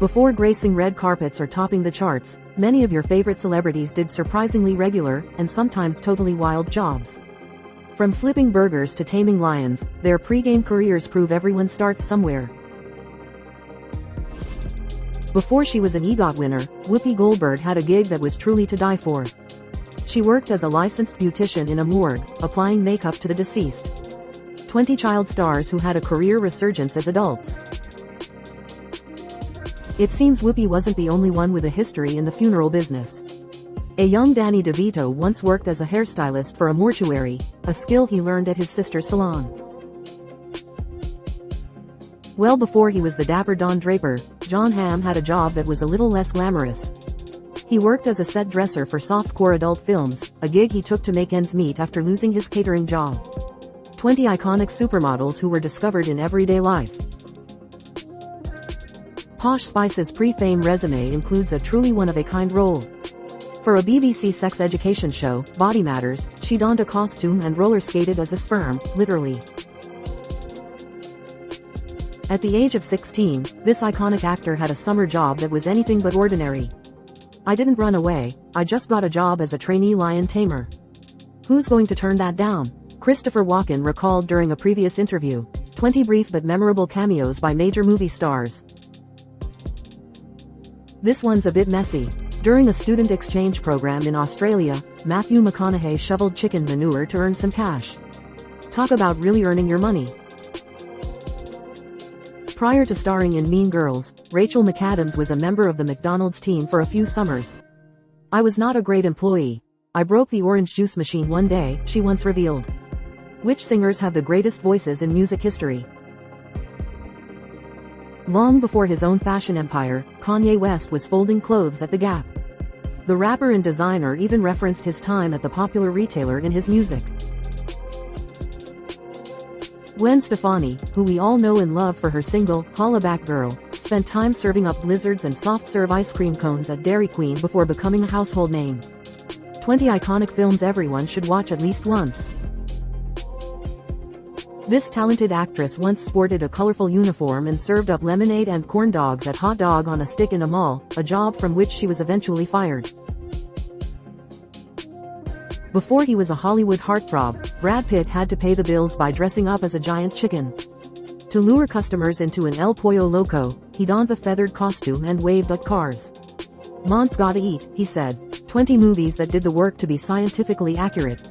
Before gracing red carpets or topping the charts, many of your favorite celebrities did surprisingly regular, and sometimes totally wild jobs. From flipping burgers to taming lions, their pre-game careers prove everyone starts somewhere. Before she was an EGOT winner, Whoopi Goldberg had a gig that was truly to die for. She worked as a licensed beautician in a morgue, applying makeup to the deceased. 20 child stars who had a career resurgence as adults. It seems Whoopi wasn't the only one with a history in the funeral business. A young Danny DeVito once worked as a hairstylist for a mortuary, a skill he learned at his sister's salon. Well before he was the dapper Don Draper, Jon Hamm had a job that was a little less glamorous. He worked as a set dresser for softcore adult films, a gig he took to make ends meet after losing his catering job. 20 iconic supermodels who were discovered in everyday life. Posh Spice's pre-fame resume includes a truly one-of-a-kind role. For a BBC sex education show, Body Matters, she donned a costume and roller skated as a sperm, literally. At the age of 16, this iconic actor had a summer job that was anything but ordinary. "I didn't run away, I just got a job as a trainee lion tamer. Who's going to turn that down?" Christopher Walken recalled during a previous interview. 20 brief but memorable cameos by major movie stars. This one's a bit messy. During a student exchange program in Australia, Matthew McConaughey shoveled chicken manure to earn some cash. Talk about really earning your money. Prior to starring in Mean Girls, Rachel McAdams was a member of the McDonald's team for a few summers. "I was not a great employee. I broke the orange juice machine one day," she once revealed. Which singers have the greatest voices in music history? Long before his own fashion empire, Kanye West was folding clothes at the Gap. The rapper and designer even referenced his time at the popular retailer in his music. Gwen Stefani, who we all know and love for her single, Hollaback Girl, spent time serving up blizzards and soft-serve ice cream cones at Dairy Queen before becoming a household name. 20 iconic films everyone should watch at least once. This talented actress once sported a colorful uniform and served up lemonade and corn dogs at Hot Dog on a Stick in a mall, a job from which she was eventually fired. Before he was a Hollywood heartthrob, Brad Pitt had to pay the bills by dressing up as a giant chicken. To lure customers into an El Pollo Loco, he donned the feathered costume and waved at cars. "Mom's gotta eat," he said. 20 movies that did the work to be scientifically accurate.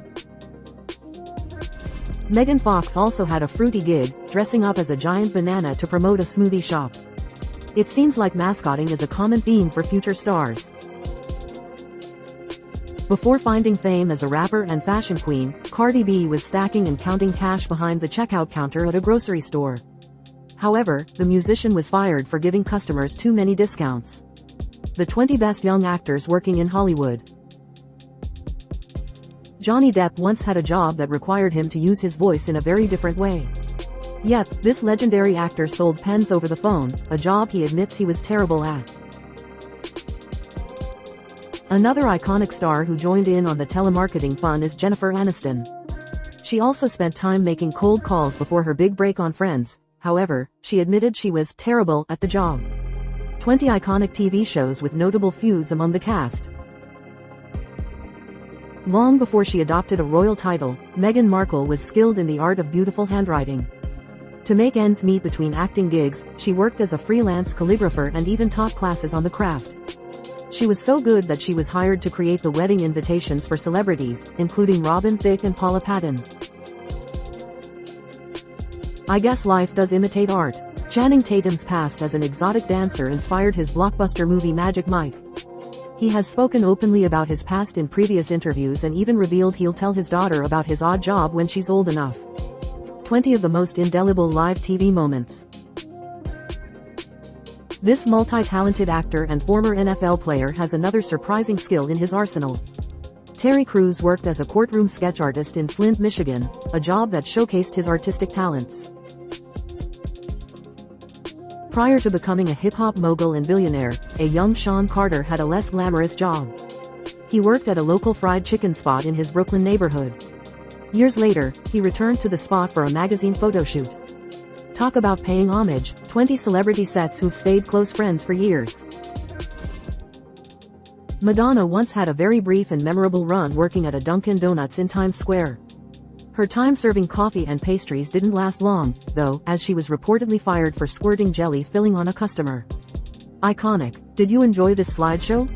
Megan Fox also had a fruity gig, dressing up as a giant banana to promote a smoothie shop. It seems like mascotting is a common theme for future stars. Before finding fame as a rapper and fashion queen, Cardi B was stacking and counting cash behind the checkout counter at a grocery store. However, the musician was fired for giving customers too many discounts. The 20 best young actors working in Hollywood. Johnny Depp once had a job that required him to use his voice in a very different way. Yep, this legendary actor sold pens over the phone, a job he admits he was terrible at. Another iconic star who joined in on the telemarketing fun is Jennifer Aniston. She also spent time making cold calls before her big break on Friends. However, she admitted she was terrible at the job. 20 iconic TV shows with notable feuds among the cast. Long before she adopted a royal title, Meghan Markle was skilled in the art of beautiful handwriting. To make ends meet between acting gigs, she worked as a freelance calligrapher and even taught classes on the craft. She was so good that she was hired to create the wedding invitations for celebrities, including Robin Thicke and Paula Patton. I guess life does imitate art. Channing Tatum's past as an exotic dancer inspired his blockbuster movie Magic Mike. He has spoken openly about his past in previous interviews and even revealed he'll tell his daughter about his odd job when she's old enough. 20 of the most indelible live TV moments. This multi-talented actor and former NFL player has another surprising skill in his arsenal. Terry Crews worked as a courtroom sketch artist in Flint, Michigan, a job that showcased his artistic talents. Prior to becoming a hip-hop mogul and billionaire, a young Sean Carter had a less glamorous job. He worked at a local fried chicken spot in his Brooklyn neighborhood. Years later, he returned to the spot for a magazine photo shoot. Talk about paying homage. 20 celebrity sets who've stayed close friends for years. Madonna once had a very brief and memorable run working at a Dunkin' Donuts in Times Square. Her time serving coffee and pastries didn't last long, though, as she was reportedly fired for squirting jelly filling on a customer. Iconic. Did you enjoy this slideshow?